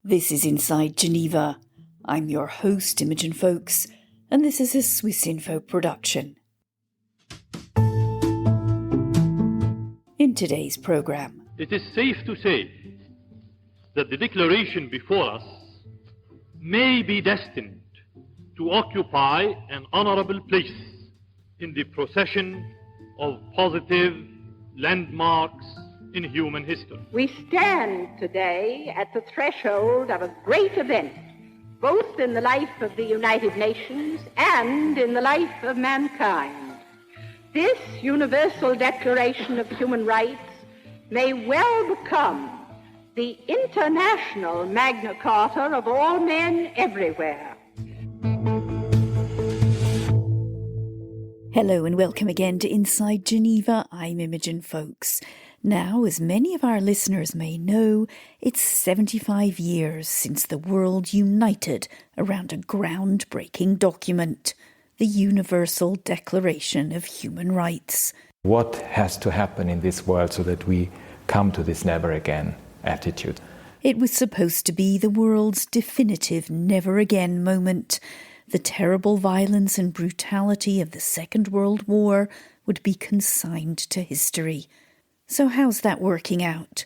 This is Inside Geneva. I'm your host, Imogen Folks, and this is a Swiss Info production. In today's programme, it is safe to say that the declaration before us may be destined to occupy an honourable place in the procession of positive landmarks in human history. We stand today at the threshold of a great event, both in the life of the United Nations and in the life of mankind. This Universal Declaration of Human Rights may well become the international Magna Carta of all men everywhere. hello and welcome again to Inside Geneva. I'm Imogen Folks. Now, as many of our listeners may know, it's 75 years since the world united around a groundbreaking document, the Universal Declaration of Human Rights. What has to happen in this world so that we come to this never again attitude? It was supposed to be the world's definitive never again moment. The terrible violence and brutality of the Second World War would be consigned to history. So how's that working out?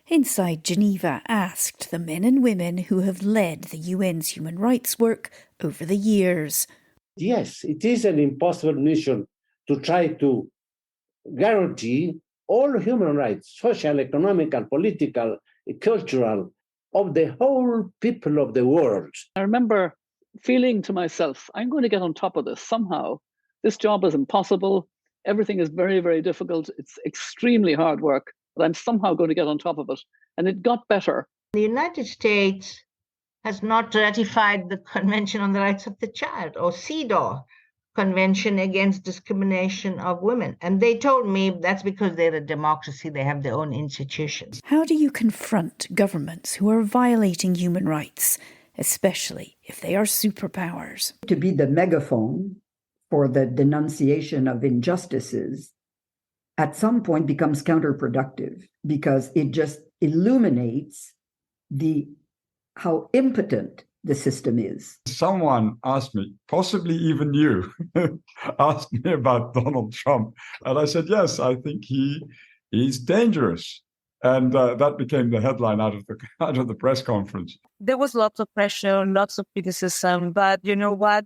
Inside Geneva asked the men and women who have led the UN's human rights work over the years. Yes, it is an impossible mission to try to guarantee all human rights, social, economic, political, cultural, of the whole people of the world. I remember feeling to myself, I'm going to get on top of this somehow. This job is impossible. Everything is very, very difficult. It's extremely hard work, but I'm somehow going to get on top of it. And it got better. The United States has not ratified the Convention on the Rights of the Child, or CEDAW, Convention Against Discrimination of Women. And they told me that's because they're a democracy, they have their own institutions. How do you confront governments who are violating human rights, especially if they are superpowers? To be the megaphone for the denunciation of injustices at some point becomes counterproductive because it just illuminates how impotent the system is. Someone asked me, possibly even you, asked me about Donald Trump. And I said, yes, I think he's dangerous. And that became the headline out of the press conference. There was lots of pressure, lots of criticism, but you know what?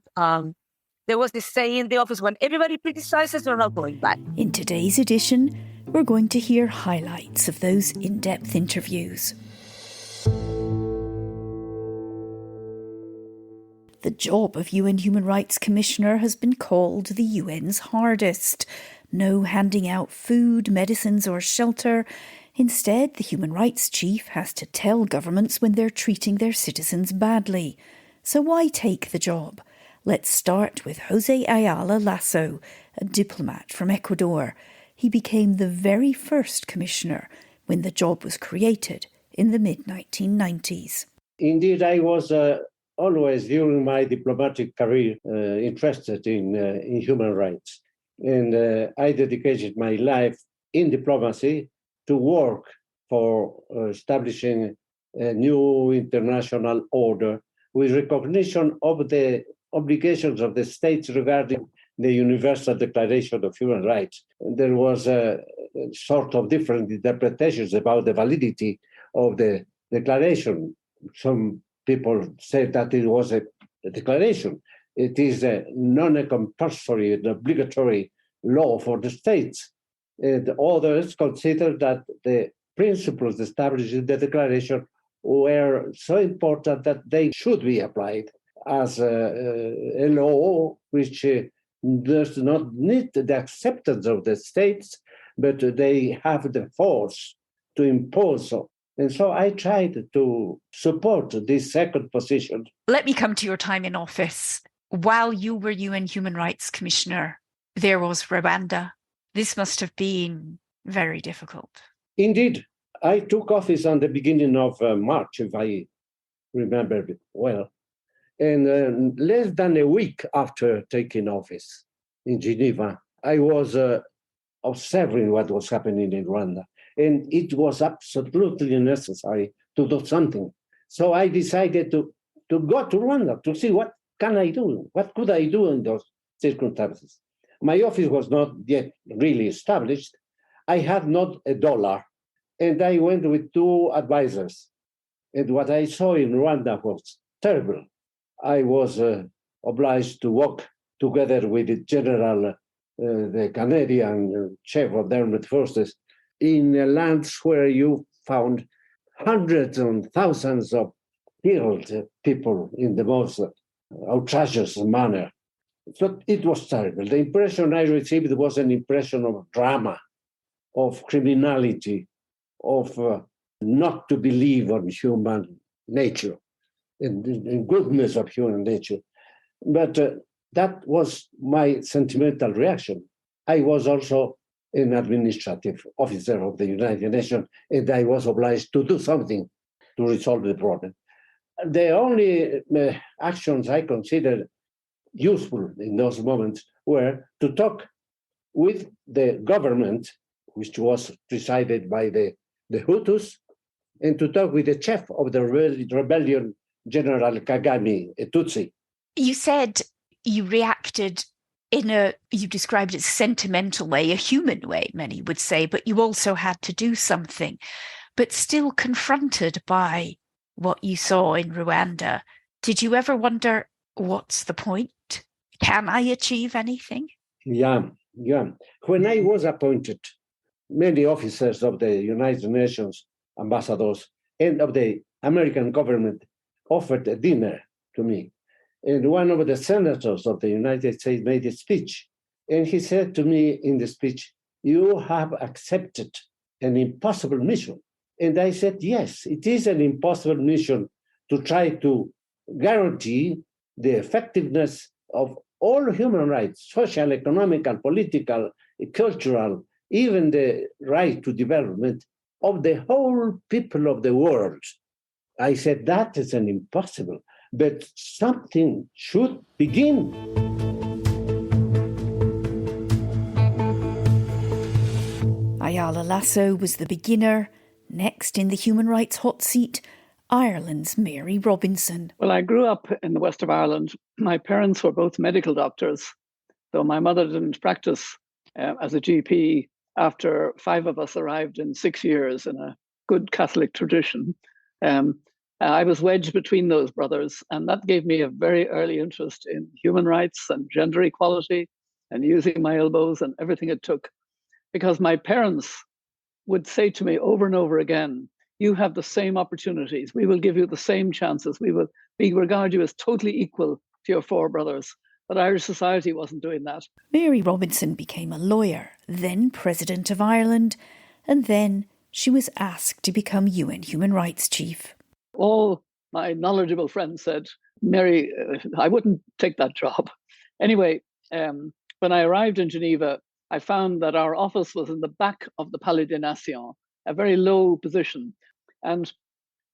There was this saying in the office, when everybody criticizes, they're not going back. In today's edition, we're going to hear highlights of those in-depth interviews. The job of UN Human Rights Commissioner has been called the UN's hardest. No handing out food, medicines or shelter. Instead, the Human Rights Chief has to tell governments when they're treating their citizens badly. So why take the job? Let's start with José Ayala Lasso, a diplomat from Ecuador. He became the very first commissioner when the job was created in the mid-1990s. Indeed, I was always, during my diplomatic career, interested in human rights. And I dedicated my life in diplomacy to work for establishing a new international order with recognition of the obligations of the states regarding the Universal Declaration of Human Rights. There was a sort of different interpretations about the validity of the declaration. Some people said that it was a declaration. It is a non-compulsory and obligatory law for the states. And others consider that the principles established in the declaration were so important that they should be applied as a law which does not need the acceptance of the states, but they have the force to impose. And so I tried to support this second position. Let me come to your time in office. While you were UN Human Rights Commissioner, there was Rwanda. This must have been very difficult. Indeed. I took office on the beginning of March, if I remember well. And less than a week after taking office in Geneva, I was observing what was happening in Rwanda. And it was absolutely necessary to do something. So I decided to go to Rwanda to see what can I do? What could I do in those circumstances? My office was not yet really established. I had not $1, and I went with 2 advisors. And what I saw in Rwanda was terrible. I was obliged to work together with the general, the Canadian chief of the armed forces, in lands where you found hundreds and thousands of killed people in the most outrageous manner. So it was terrible. The impression I received was an impression of drama, of criminality, of not to believe on human nature and goodness of human nature. But that was my sentimental reaction. I was also an administrative officer of the United Nations, and I was obliged to do something to resolve the problem. The only actions I considered useful in those moments were to talk with the government, which was presided by the Hutus, and to talk with the chief of the rebellion, General Kagame, a Tutsi. You said you reacted you described it as a sentimental way, a human way, many would say, but you also had to do something. But still confronted by what you saw in Rwanda, did you ever wonder, what's the point? Can I achieve anything? Yeah. When I was appointed, many officers of the United Nations, ambassadors, and of the American government offered a dinner to me. And one of the senators of the United States made a speech. And he said to me in the speech, "You have accepted an impossible mission." And I said, yes, it is an impossible mission to try to guarantee the effectiveness of all human rights, social, economic, and political, cultural, even the right to development of the whole people of the world. I said, that is an impossible, but something should begin. Ayala Lasso was the beginner. Next in the human rights hot seat, Ireland's Mary Robinson. Well, I grew up in the west of Ireland. My parents were both medical doctors, though my mother didn't practice as a GP after 5 of us arrived in 6 years in a good Catholic tradition. I was wedged between those brothers, and that gave me a very early interest in human rights and gender equality and using my elbows and everything it took. Because my parents would say to me over and over again, you have the same opportunities. We will give you the same chances. We regard you as totally equal to your 4 brothers. But Irish society wasn't doing that. Mary Robinson became a lawyer, then President of Ireland, and then she was asked to become UN Human Rights Chief. All my knowledgeable friends said, Mary, I wouldn't take that job. Anyway, when I arrived in Geneva, I found that our office was in the back of the Palais des Nations, a very low position. And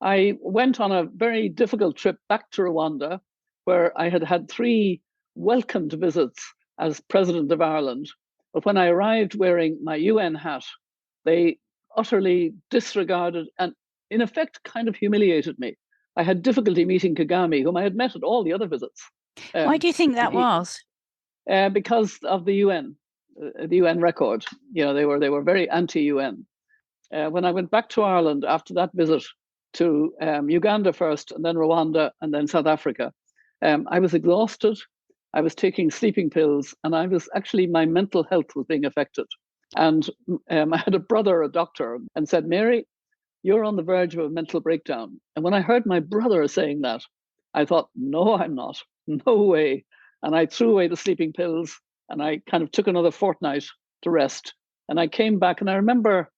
I went on a very difficult trip back to Rwanda, where I had had 3 welcomed visits as President of Ireland. But when I arrived wearing my UN hat, they utterly disregarded and, in effect, kind of humiliated me. I had difficulty meeting Kagame, whom I had met at all the other visits. Why do you think that was? Because of the UN record. You know, they were very anti-UN. When I went back to Ireland after that visit to Uganda first, and then Rwanda, and then South Africa, I was exhausted. I was taking sleeping pills, and my mental health was being affected. And I had a brother, a doctor, and said, Mary, you're on the verge of a mental breakdown. And when I heard my brother saying that, I thought, no, I'm not. No way. And I threw away the sleeping pills, and I kind of took another fortnight to rest. And I came back, and I remember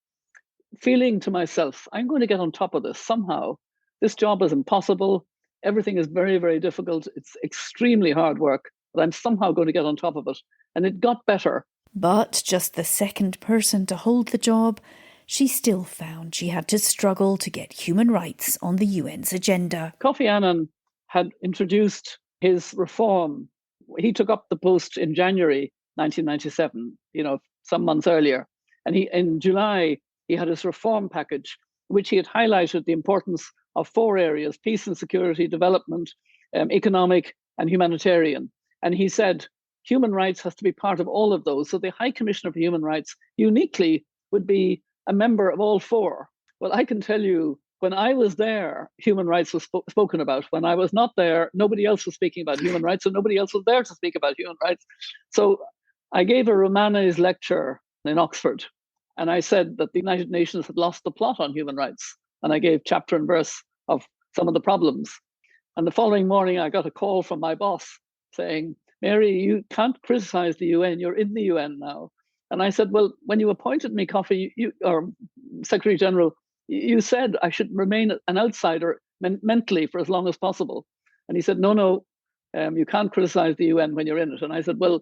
feeling to myself, I'm going to get on top of this somehow. This job is impossible. Everything is very, very difficult. It's extremely hard work, but I'm somehow going to get on top of it. And it got better. But just the second person to hold the job, she still found she had to struggle to get human rights on the UN's agenda. Kofi Annan had introduced his reform. He took up the post in January 1997, some months earlier. And in July, he had his reform package, which he had highlighted the importance of 4 areas: peace and security, development, economic, and humanitarian. And he said human rights has to be part of all of those. So the High Commissioner for Human Rights uniquely would be a member of all 4. Well, I can tell you, when I was there, human rights was spoken about. When I was not there, nobody else was speaking about human rights, and nobody else was there to speak about human rights. So I gave a Romanes lecture in Oxford, and I said that the United Nations had lost the plot on human rights. And I gave chapter and verse of some of the problems. And the following morning, I got a call from my boss saying, "Mary, you can't criticize the UN. You're in the UN now." And I said, "Well, when you appointed me, or Secretary General, you said I should remain an outsider mentally for as long as possible." And he said, no, you can't criticize the UN when you're in it. And I said, "Well,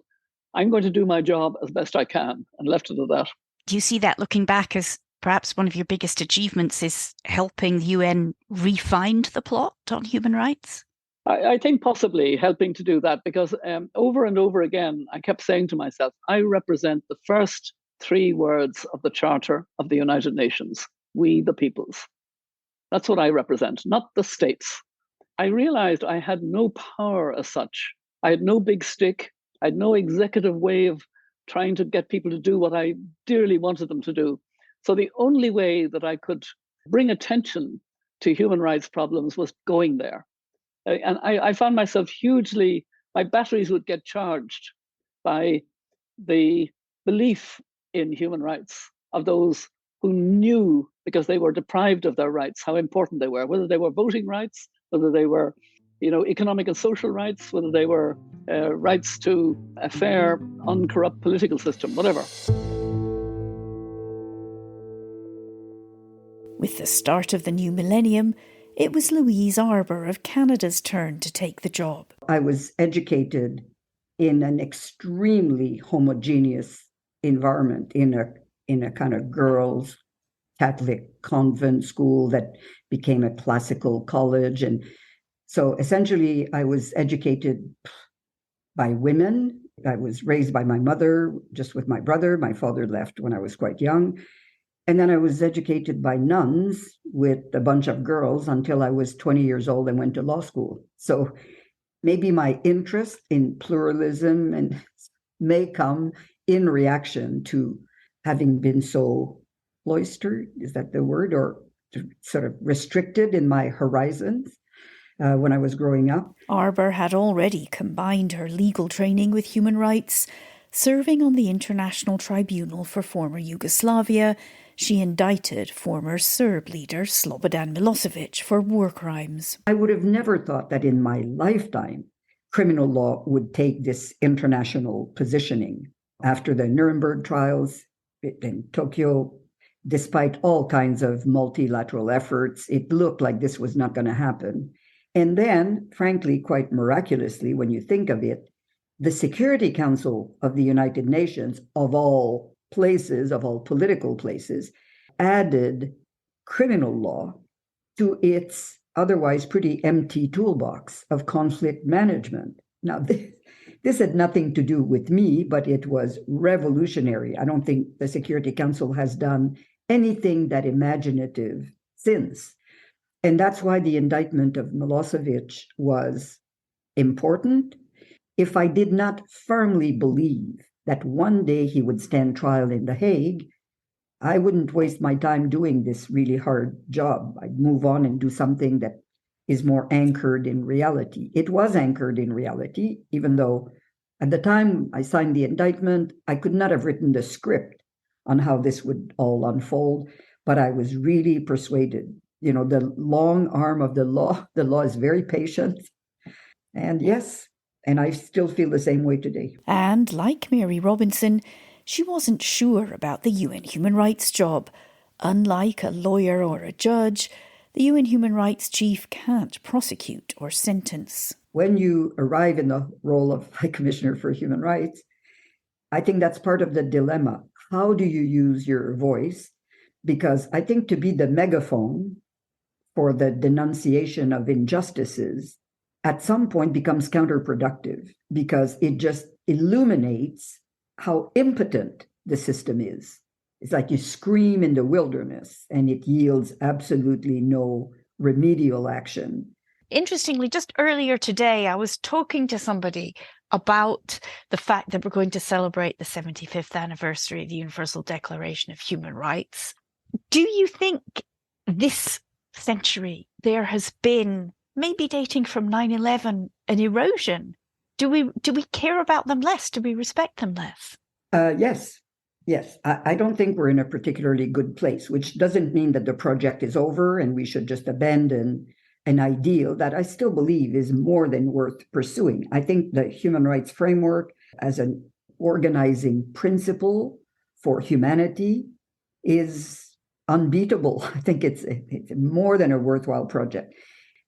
I'm going to do my job as best I can," and left it at that. Do you see that, looking back, as perhaps one of your biggest achievements is helping the UN re-find the plot on human rights? I think possibly helping to do that, because over and over again, I kept saying to myself, I represent the first 3 words of the Charter of the United Nations: we the peoples. That's what I represent, not the states. I realized I had no power as such. I had no big stick. I had no executive way of trying to get people to do what I dearly wanted them to do. So the only way that I could bring attention to human rights problems was going there. And I found myself my batteries would get charged by the belief in human rights of those who knew, because they were deprived of their rights, how important they were, whether they were voting rights, whether they were economic and social rights, whether they were rights to a fair, uncorrupt political system, whatever. With the start of the new millennium, it was Louise Arbour of Canada's turn to take the job. I was educated in an extremely homogeneous environment, in a kind of girls' Catholic convent school that became a classical college. And so essentially I was educated by women. I was raised by my mother, just with my brother. My father left when I was quite young. And then I was educated by nuns with a bunch of girls until I was 20 years old and went to law school. So maybe my interest in pluralism and may come in reaction to having been so cloistered, is that the word, or sort of restricted in my horizons when I was growing up. Arbour had already combined her legal training with human rights. Serving on the International Tribunal for former Yugoslavia, she indicted former Serb leader Slobodan Milosevic for war crimes. I would have never thought that in my lifetime criminal law would take this international positioning. After the Nuremberg trials in Tokyo, despite all kinds of multilateral efforts, it looked like this was not going to happen. And then, frankly, quite miraculously, when you think of it, the Security Council of the United Nations, of all places, of all political places, added criminal law to its otherwise pretty empty toolbox of conflict management. Now, this had nothing to do with me, but it was revolutionary. I don't think the Security Council has done anything that imaginative since. And that's why the indictment of Milosevic was important. If I did not firmly believe that one day he would stand trial in The Hague, I wouldn't waste my time doing this really hard job. I'd move on and do something that is more anchored in reality. It was anchored in reality, even though at the time I signed the indictment, I could not have written the script on how this would all unfold, but I was really persuaded. The long arm of the law is very patient. And yes, and I still feel the same way today. And like Mary Robinson, she wasn't sure about the UN human rights job. Unlike a lawyer or a judge, the UN human rights chief can't prosecute or sentence. When you arrive in the role of High Commissioner for Human Rights, I think that's part of the dilemma. How do you use your voice? Because I think to be the megaphone for the denunciation of injustices at some point becomes counterproductive, because it just illuminates how impotent the system is. It's like you scream in the wilderness and it yields absolutely no remedial action. Interestingly, just earlier today, I was talking to somebody about the fact that we're going to celebrate the 75th anniversary of the Universal Declaration of Human Rights. Do you think this century there has been, maybe dating from 9/11, an erosion? Do we care about them less? Do we respect them less? Yes. I don't think we're in a particularly good place, which doesn't mean that the project is over and we should just abandon an ideal that I still believe is more than worth pursuing. I think the human rights framework as an organizing principle for humanity is unbeatable. I think it's more than a worthwhile project.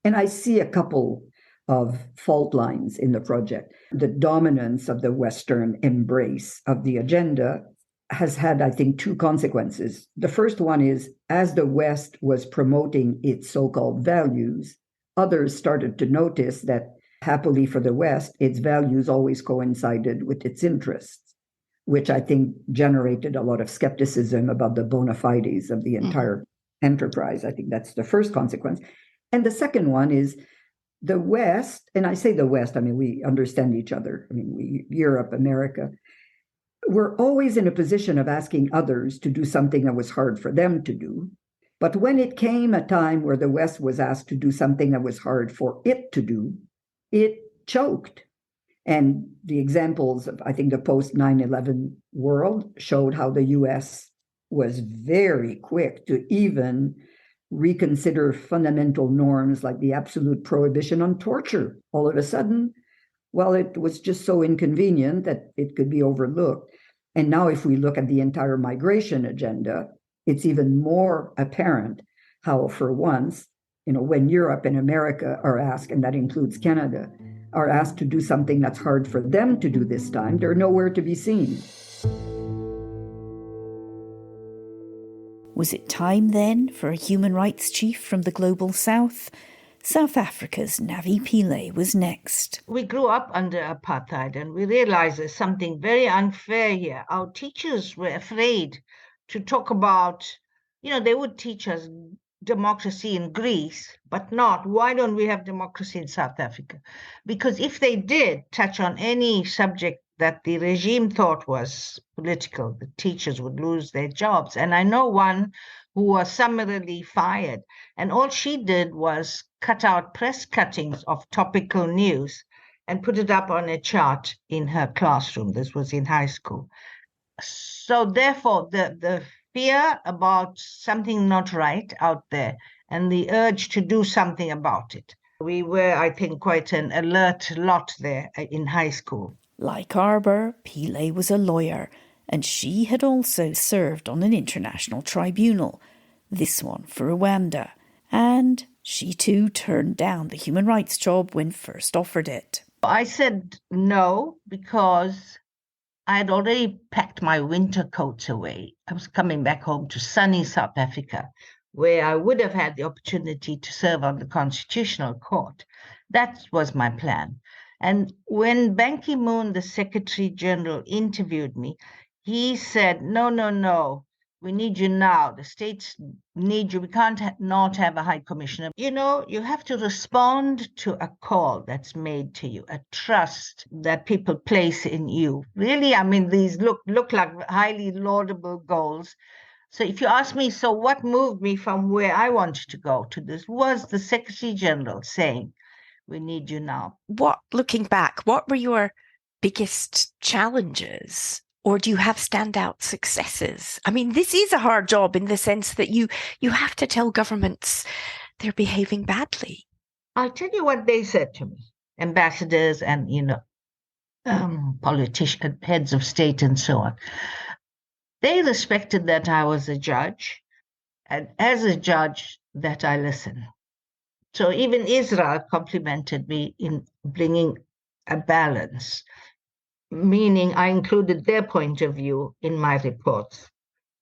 And I see a couple of fault lines in the project. The dominance of the Western embrace of the agenda has had, I think, two consequences. The first one is, as the West was promoting its so-called values, others started to notice that, happily for the West, its values always coincided with its interests, which I think generated a lot of skepticism about the bona fides of the entire enterprise. I think that's the first consequence. And the second one is the West, and I say the West, I mean, we understand each other. I mean, Europe, America, we're always in a position of asking others to do something that was hard for them to do. But when it came a time where the West was asked to do something that was hard for it to do, it choked. And the examples of, I think, the post 9/11 world showed how the US was very quick to even reconsider fundamental norms like the absolute prohibition on torture. All of a sudden, well, it was just so inconvenient that it could be overlooked. And now if we look at the entire migration agenda, it's even more apparent how, for once, when Europe and America are asked, and that includes Canada, are asked to do something that's hard for them to do this time, they're nowhere to be seen. Was it time then for a human rights chief from the global south? South Africa's Navi Pillay was next. We grew up under apartheid and we realized there's something very unfair here. Our teachers were afraid to talk about, they would teach us democracy in Greece, but not, why don't we have democracy in South Africa? Because if they did touch on any subject that the regime thought was political, the teachers would lose their jobs. And I know one who was summarily fired, and all she did was cut out press cuttings of topical news and put it up on a chart in her classroom. This was in high school. So therefore, the fear about something not right out there and the urge to do something about it. We were, I think, quite an alert lot there in high school. Like Arbour, Pillay was a lawyer, and she had also served on an international tribunal, this one for Rwanda. And she too turned down the human rights job when first offered it. I said no because I had already packed my winter coats away. I was coming back home to sunny South Africa, where I would have had the opportunity to serve on the Constitutional Court. That was my plan. And when Ban Ki-moon, the Secretary General, interviewed me, he said, no, we need you now. The states need you. We can't not have a high commissioner. You have to respond to a call that's made to you, a trust that people place in you. Really, I mean, these look like highly laudable goals. So if you ask me, so what moved me from where I wanted to go to this was the Secretary General saying, we need you now. Looking back, what were your biggest challenges? Or do you have standout successes? I mean, this is a hard job in the sense that you have to tell governments they're behaving badly. I'll tell you what they said to me, ambassadors and, politicians, heads of state and so on. They respected that I was a judge, and as a judge, that I listen. So even Israel complimented me in bringing a balance, meaning I included their point of view in my reports.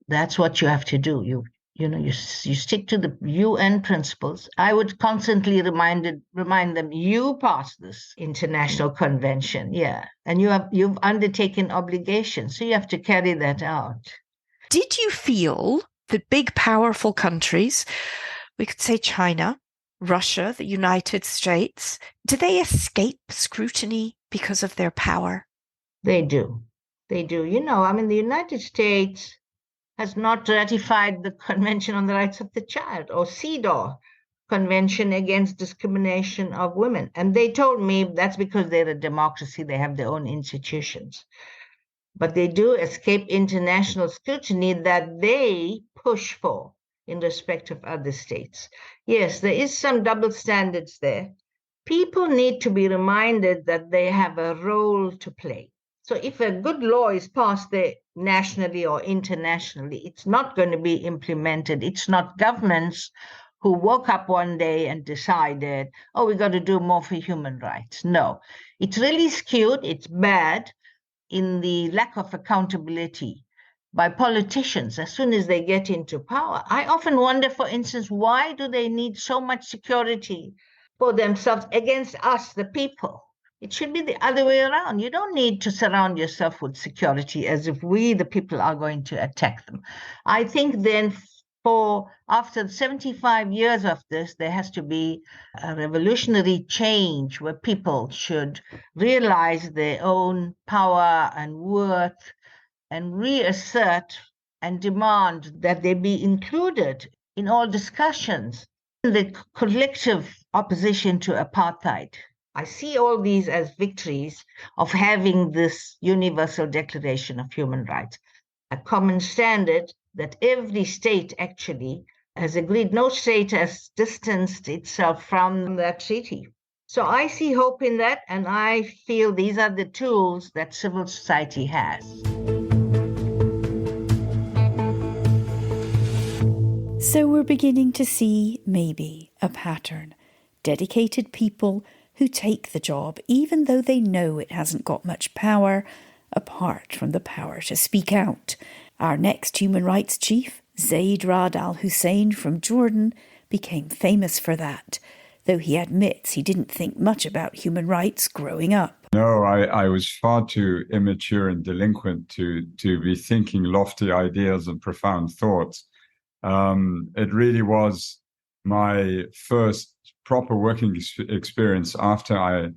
That's what you have to do. you stick to the UN principles. I would constantly remind them, you passed this international convention, yeah, and you've undertaken obligations, so you have to carry that out. Did you feel that big, powerful countries, we could say China, Russia, the United States, do they escape scrutiny because of their power? They do. They do. The United States has not ratified the Convention on the Rights of the Child, or CEDAW, Convention Against Discrimination of Women. And they told me that's because they're a democracy, they have their own institutions. But they do escape international scrutiny that they push for in respect of other states. Yes, there is some double standards there. People need to be reminded that they have a role to play. So if a good law is passed there nationally or internationally, it's not going to be implemented. It's not governments who woke up one day and decided, oh, we got to do more for human rights. No, it's really skewed. It's bad in the lack of accountability by politicians as soon as they get into power. I often wonder, for instance, why do they need so much security for themselves against us, the people? It should be the other way around. You don't need to surround yourself with security as if we, the people, are going to attack them. I think then after 75 years of this, there has to be a revolutionary change where people should realize their own power and worth and reassert and demand that they be included in all discussions. The collective opposition to apartheid. I see all these as victories of having this Universal Declaration of Human Rights, a common standard that every state actually has agreed. No state has distanced itself from that treaty. So I see hope in that, and I feel these are the tools that civil society has. So we're beginning to see, maybe, a pattern. Dedicated people who take the job, even though they know it hasn't got much power, apart from the power to speak out. Our next human rights chief, Zeid Ra'ad Al Hussein from Jordan, became famous for that, though he admits he didn't think much about human rights growing up. No, I was far too immature and delinquent to be thinking lofty ideas and profound thoughts. It really was my first proper working experience after I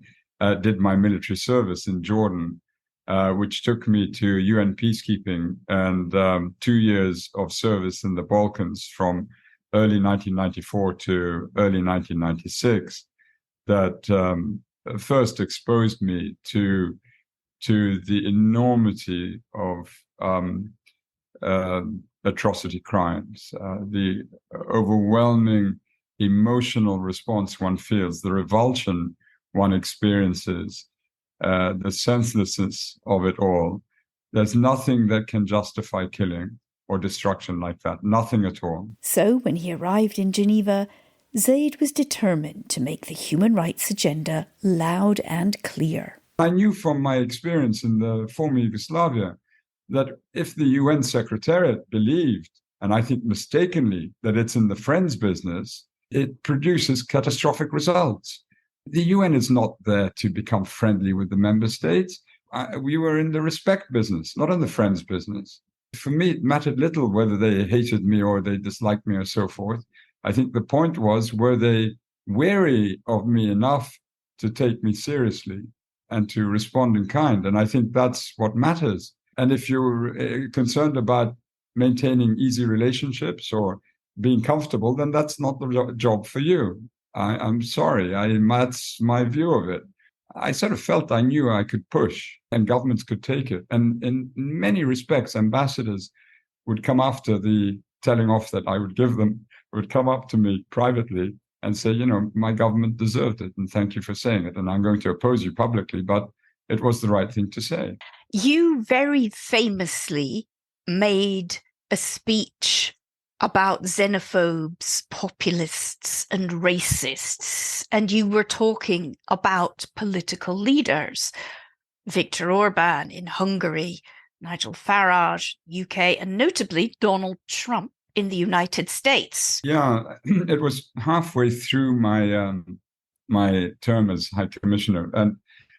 did my military service in Jordan, which took me to UN peacekeeping and 2 years of service in the Balkans from early 1994 to early 1996, that first exposed me to the enormity of atrocity crimes, the overwhelming emotional response one feels, the revulsion one experiences, the senselessness of it all. There's nothing that can justify killing or destruction like that, nothing at all. So when he arrived in Geneva, Zeid was determined to make the human rights agenda loud and clear. I knew from my experience in the former Yugoslavia that if the UN Secretariat believed, and I think mistakenly, that it's in the friends business, it produces catastrophic results. The UN is not there to become friendly with the member states. We were in the respect business, not in the friends business. For me, it mattered little whether they hated me or they disliked me or so forth. I think the point was, were they wary of me enough to take me seriously and to respond in kind? And I think that's what matters. And if you're concerned about maintaining easy relationships or being comfortable, then that's not the job for you. I'm sorry. That's my view of it. I sort of felt I knew I could push and governments could take it. And in many respects, ambassadors would come after the telling off that I would give them, would come up to me privately and say, my government deserved it. And thank you for saying it. And I'm going to oppose you publicly, but it was the right thing to say. You very famously made a speech about xenophobes, populists, and racists, and you were talking about political leaders, Viktor Orban in Hungary, Nigel Farage, UK, and notably Donald Trump in the United States. Yeah, it was halfway through my term as High Commissioner. And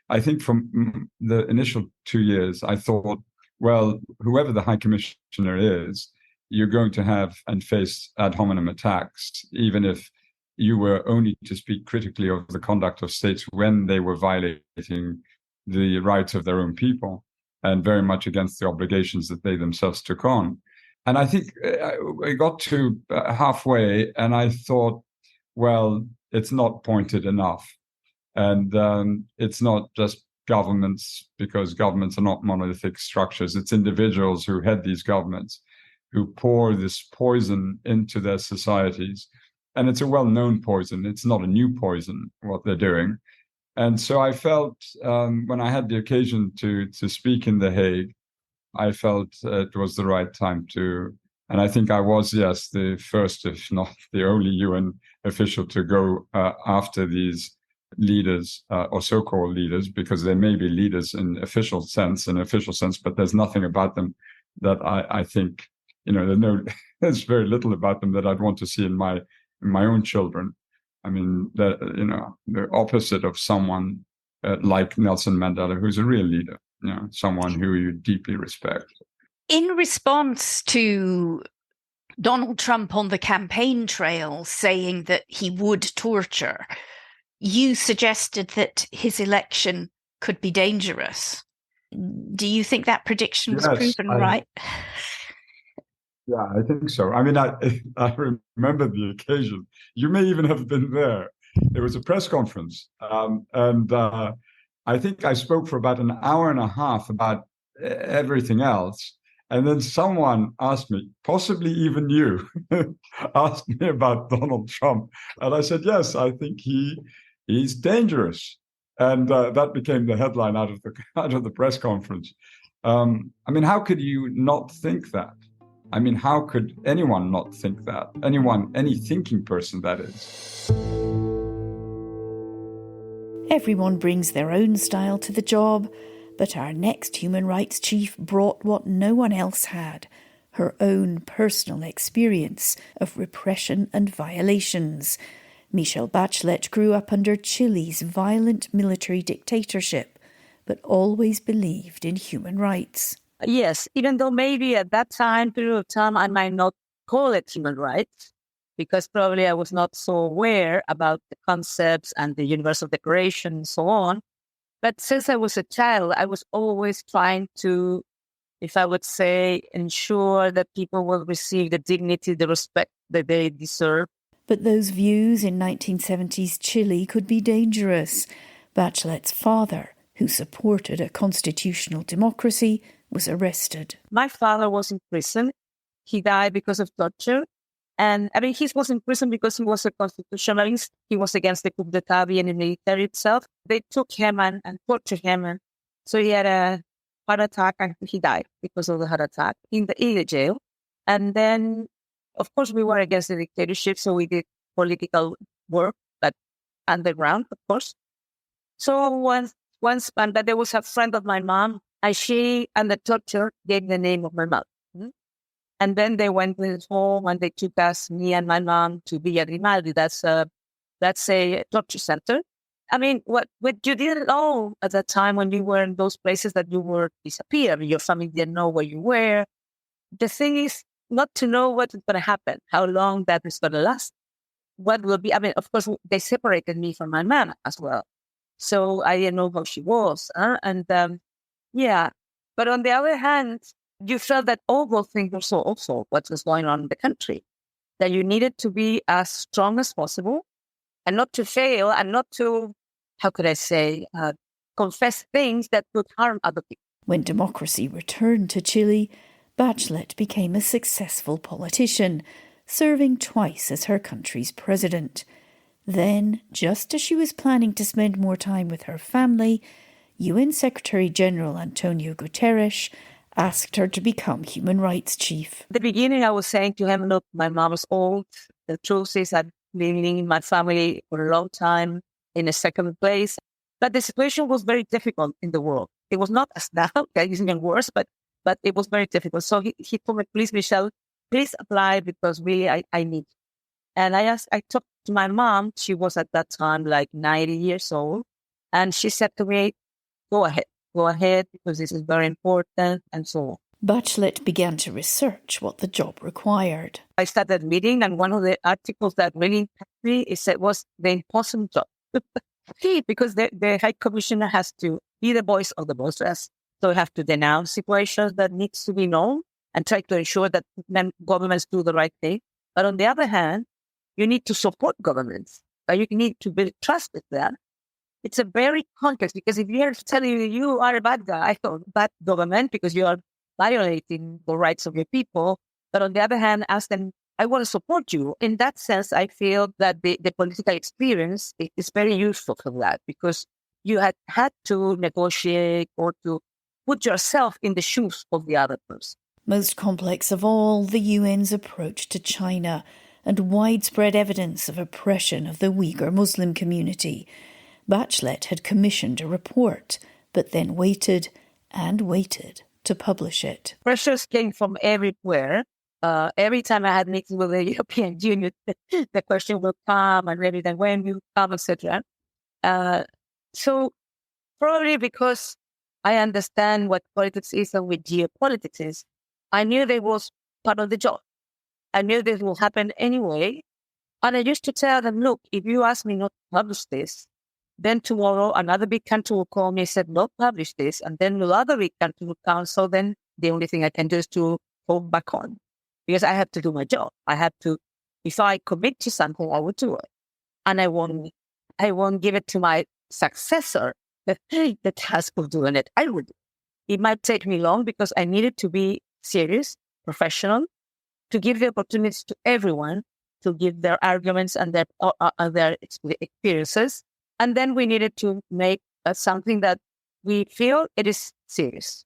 I think from the initial 2 years, I thought, well, whoever the High Commissioner is, you're going to have and face ad hominem attacks, even if you were only to speak critically of the conduct of states when they were violating the rights of their own people and very much against the obligations that they themselves took on. And I think I got to halfway and I thought, well, it's not pointed enough. And it's not just governments, because governments are not monolithic structures. It's individuals who head these governments who pour this poison into their societies. And it's a well-known poison. It's not a new poison, what they're doing. And so I felt when I had the occasion to speak in The Hague, I felt it was the right time to, and I think I was, yes, the first, if not the only UN official to go after these leaders or so-called leaders, because they may be leaders in official sense, but there's nothing about them that I think, there's very little about them that I'd want to see in my own children. I mean, the opposite of someone like Nelson Mandela, who's a real leader, someone who you deeply respect. In response to Donald Trump on the campaign trail saying that he would torture, you suggested that his election could be dangerous. Do you think that prediction was proven right? Yeah, I think so. I mean, I remember the occasion. You may even have been there. It was a press conference. And I think I spoke for about an hour and a half about everything else. And then someone asked me, possibly even you, asked me about Donald Trump. And I said, yes, I think he's dangerous. And that became the headline out of the press conference. I mean, how could you not think that? I mean, how could anyone not think that? Any thinking person, that is. Everyone brings their own style to the job, but our next human rights chief brought what no one else had, her own personal experience of repression and violations. Michelle Bachelet grew up under Chile's violent military dictatorship, but always believed in human rights. Yes, even though maybe at that period of time, I might not call it human rights, because probably I was not so aware about the concepts and the Universal Declaration and so on. But since I was a child, I was always trying to, if I would say, ensure that people will receive the dignity, the respect that they deserve. But those views in 1970s Chile could be dangerous. Bachelet's father, who supported a constitutional democracy, was arrested. My father was in prison. He died because of torture. And I mean, he was in prison because he was a constitutionalist. He was against the coup d'etat and the military itself. They took him and tortured him. And so he had a heart attack and he died because of the heart attack in the jail. And then, of course, we were against the dictatorship. So we did political work, but underground, of course. So once, but there was a friend of my mom, and she and the torture gave the name of my mother. And then they went home and they took us, me and my mom, to Villa Grimaldi. That's a torture center. I mean, what you didn't know at that time when you were in those places that you were disappeared. Your family didn't know where you were. The thing is not to know what's going to happen, how long that is going to last, what will be. I mean, of course, they separated me from my mom as well. So I didn't know how she was. Yeah. But on the other hand, you felt that all those things were also what was going on in the country, that you needed to be as strong as possible and not to fail and not to, how could I say, confess things that could harm other people. When democracy returned to Chile, Bachelet became a successful politician, serving twice as her country's president. Then, just as she was planning to spend more time with her family, UN Secretary-General Antonio Guterres asked her to become human rights chief. At the beginning, I was saying to him, look, my mom is old. The truth is I've been living in my family for a long time in a second place. But the situation was very difficult in the world. It was not as now, it's even worse, but it was very difficult. So he told me, please, Michelle, please apply because really I need it. And I talked to my mom. She was at that time like 90 years old. And she said to me, go ahead because this is very important and so on. Bachelet began to research what the job required. I started reading, and one of the articles that really impacted me was the impossible job. Because the High Commissioner has to be the voice of the voiceless. So you have to denounce situations that needs to be known and try to ensure that governments do the right thing. But on the other hand, you need to support governments. You need to build trust with them. It's a very complex, because if you're telling you are a bad guy or bad government because you are violating the rights of your people, but on the other hand, ask them, I want to support you. In that sense, I feel that the political experience is very useful for that, because you had to negotiate or to put yourself in the shoes of the other person. Most complex of all, the UN's approach to China and widespread evidence of oppression of the Uyghur Muslim community. Bachelet had commissioned a report, but then waited and waited to publish it. Pressures came from everywhere. Every time I had meetings with the European Union, the question will come, and maybe then when you come, etc. So probably because I understand what politics is and what geopolitics is, I knew that was part of the job. I knew this will happen anyway. And I used to tell them, look, if you ask me not to publish this, then tomorrow another big country will call me and say, not publish this. And then another big country will come. So then the only thing I can do is to go back on. Because I have to do my job. I have to, if I commit to something, I will do it. And I won't give it to my successor the task of doing it. I would. It might take me long because I needed to be serious, professional, to give the opportunities to everyone to give their arguments and their experiences. And then we needed to make something that we feel it is serious.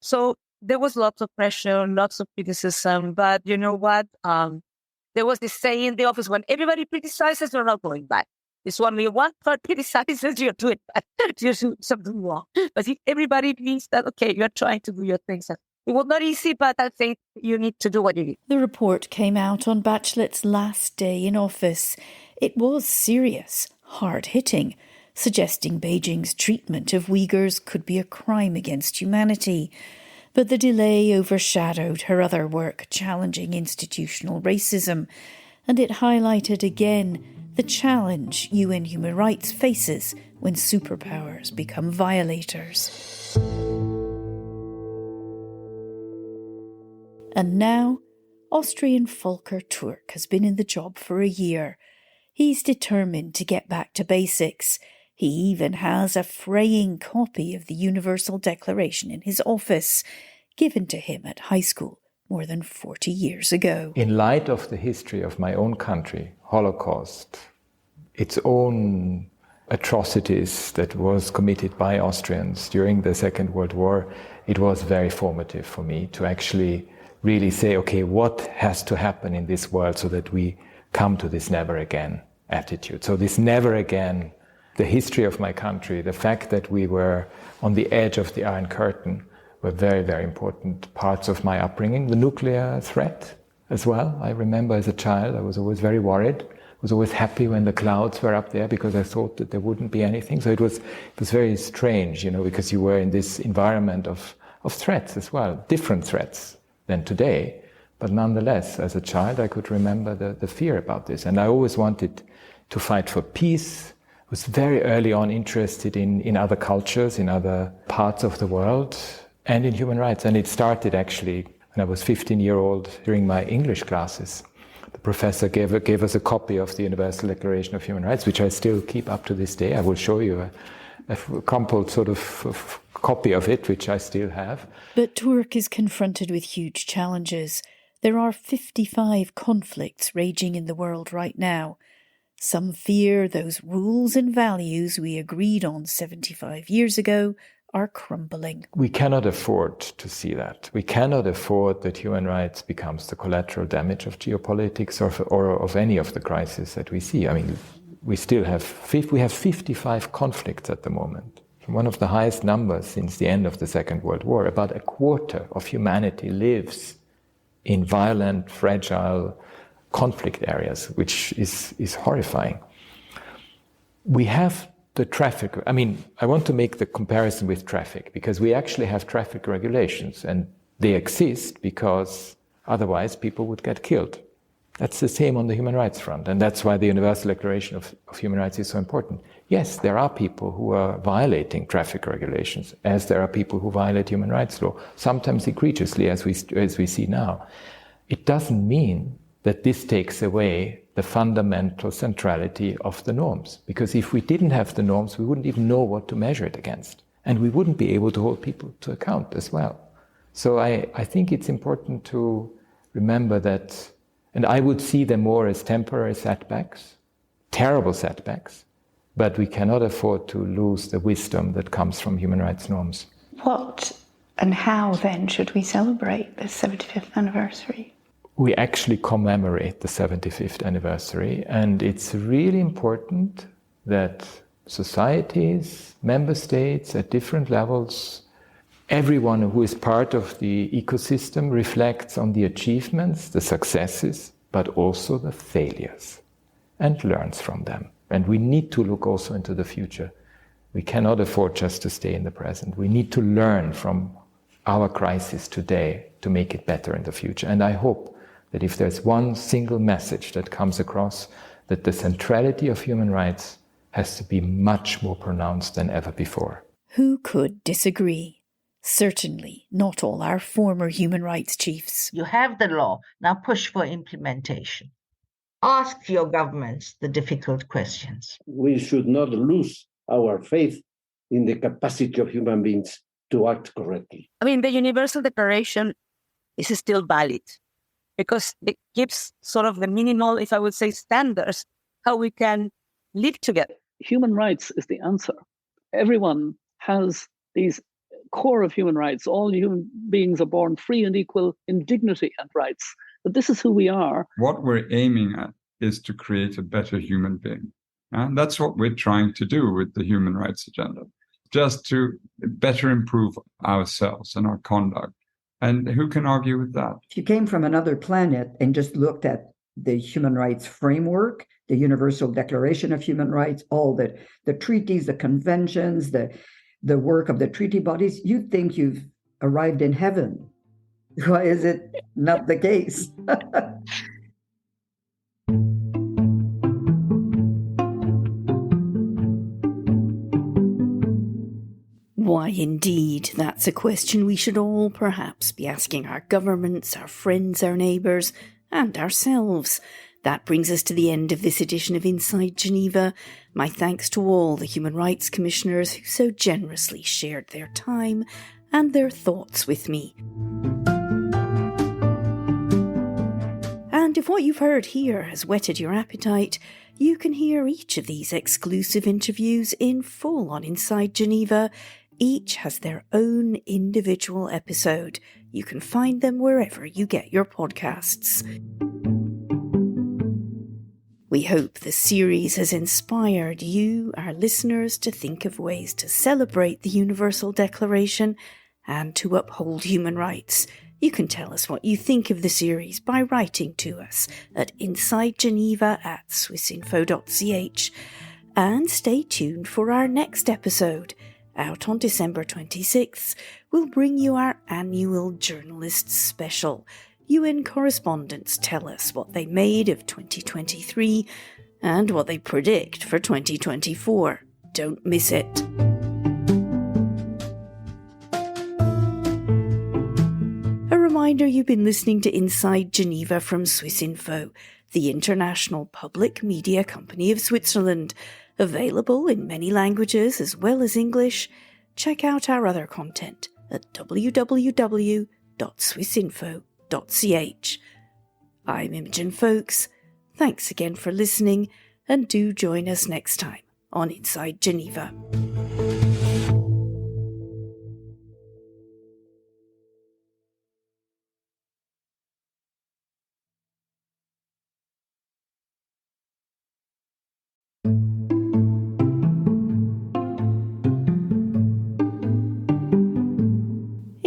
So there was lots of pressure, lots of criticism. But you know what? There was this saying in the office, when everybody criticizes, you're not going back. It's only one part criticizes, you're doing bad. You're doing something wrong. But if everybody means that, okay, you're trying to do your things. It was not easy, but I think you need to do what you need. The report came out on Bachelet's last day in office. It was serious, hard-hitting, suggesting Beijing's treatment of Uyghurs could be a crime against humanity. But the delay overshadowed her other work challenging institutional racism, and it highlighted again the challenge UN human rights faces when superpowers become violators. And now, Austrian Volker Turk has been in the job for a year. He's determined to get back to basics. He even has a fraying copy of the Universal Declaration in his office, given to him at high school more than 40 years ago. In light of the history of my own country, Holocaust, its own atrocities that was committed by Austrians during the Second World War, it was very formative for me to actually really say, okay, what has to happen in this world so that we come to this never again attitude. So this never again, the history of my country, the fact that we were on the edge of the Iron Curtain were very, very important parts of my upbringing. The nuclear threat as well. I remember as a child, I was always very worried. I was always happy when the clouds were up there because I thought that there wouldn't be anything. So it was very strange, because you were in this environment of threats as well, different threats than today. But nonetheless, as a child, I could remember the fear about this. And I always wanted to fight for peace. I was very early on interested in other cultures, in other parts of the world, and in human rights. And it started actually when I was 15-year-old during my English classes. The professor gave us a copy of the Universal Declaration of Human Rights, which I still keep up to this day. I will show you a crumpled sort of copy of it, which I still have. But Turk is confronted with huge challenges. There are 55 conflicts raging in the world right now. Some fear those rules and values we agreed on 75 years ago are crumbling. We cannot afford to see that. We cannot afford that human rights becomes the collateral damage of geopolitics or of any of the crises that we see. I mean, we have 55 conflicts at the moment. One of the highest numbers since the end of the Second World War. About a quarter of humanity lives in violent, fragile conflict areas, which is horrifying. We have the traffic. I mean, I want to make the comparison with traffic, because we actually have traffic regulations, and they exist because otherwise people would get killed. That's the same on the human rights front, and that's why the Universal Declaration of Human Rights is so important. Yes, there are people who are violating traffic regulations, as there are people who violate human rights law, sometimes egregiously, as we see now. It doesn't mean that this takes away the fundamental centrality of the norms, because if we didn't have the norms, we wouldn't even know what to measure it against, and we wouldn't be able to hold people to account as well. So I think it's important to remember that. And I would see them more as temporary setbacks, terrible setbacks, but we cannot afford to lose the wisdom that comes from human rights norms. What and how then should we celebrate the 75th anniversary? We actually commemorate the 75th anniversary, and it's really important that societies, member states at different levels, everyone who is part of the ecosystem reflects on the achievements, the successes, but also the failures, and learns from them. And we need to look also into the future. We cannot afford just to stay in the present. We need to learn from our crisis today to make it better in the future. And I hope that if there's one single message that comes across, that the centrality of human rights has to be much more pronounced than ever before. Who could disagree? Certainly not all our former human rights chiefs. You have the law, now push for implementation. Ask your governments the difficult questions. We should not lose our faith in the capacity of human beings to act correctly. I mean, the Universal Declaration is still valid because it gives sort of the minimal, if I would say, standards, how we can live together. Human rights is the answer. Everyone has these core of human rights. All human beings are born free and equal in dignity and rights. But this is who we are. What we're aiming at is to create a better human being. And that's what we're trying to do with the human rights agenda, just to better improve ourselves and our conduct. And who can argue with that? If you came from another planet and just looked at the human rights framework, the Universal Declaration of Human Rights, all the treaties, the conventions, the work of the treaty bodies, you'd think you've arrived in heaven. Why is it not the case? Why, indeed, that's a question we should all perhaps be asking our governments, our friends, our neighbours, and ourselves. That brings us to the end of this edition of Inside Geneva. My thanks to all the human rights commissioners who so generously shared their time and their thoughts with me. And if what you've heard here has whetted your appetite, you can hear each of these exclusive interviews in full on Inside Geneva. Each has their own individual episode. You can find them wherever you get your podcasts. We hope the series has inspired you, our listeners, to think of ways to celebrate the Universal Declaration and to uphold human rights. You can tell us what you think of the series by writing to us at insidegeneva@swissinfo.ch. And stay tuned for our next episode. Out on December 26th, we'll bring you our annual Journalists Special. UN correspondents tell us what they made of 2023 and what they predict for 2024. Don't miss it. A reminder you've been listening to Inside Geneva from Swissinfo, the international public media company of Switzerland. Available in many languages as well as English. Check out our other content at www.swissinfo.ch. I'm Imogen Folks. Thanks again for listening, and do join us next time on Inside Geneva.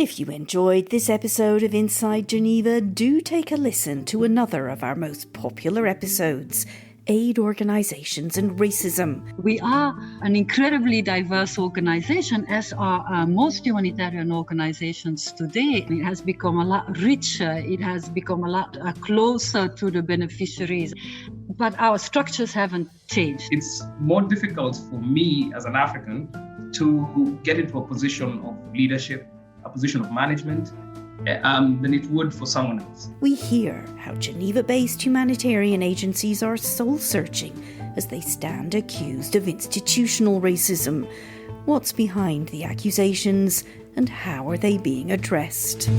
If you enjoyed this episode of Inside Geneva, do take a listen to another of our most popular episodes, Aid Organisations and Racism. We are an incredibly diverse organisation, as are most humanitarian organisations today. It has become a lot richer, it has become a lot closer to the beneficiaries, but our structures haven't changed. It's more difficult for me as an African to get into a position of leadership, a position of management, than it would for someone else. We hear how Geneva-based humanitarian agencies are soul-searching as they stand accused of institutional racism. What's behind the accusations and how are they being addressed?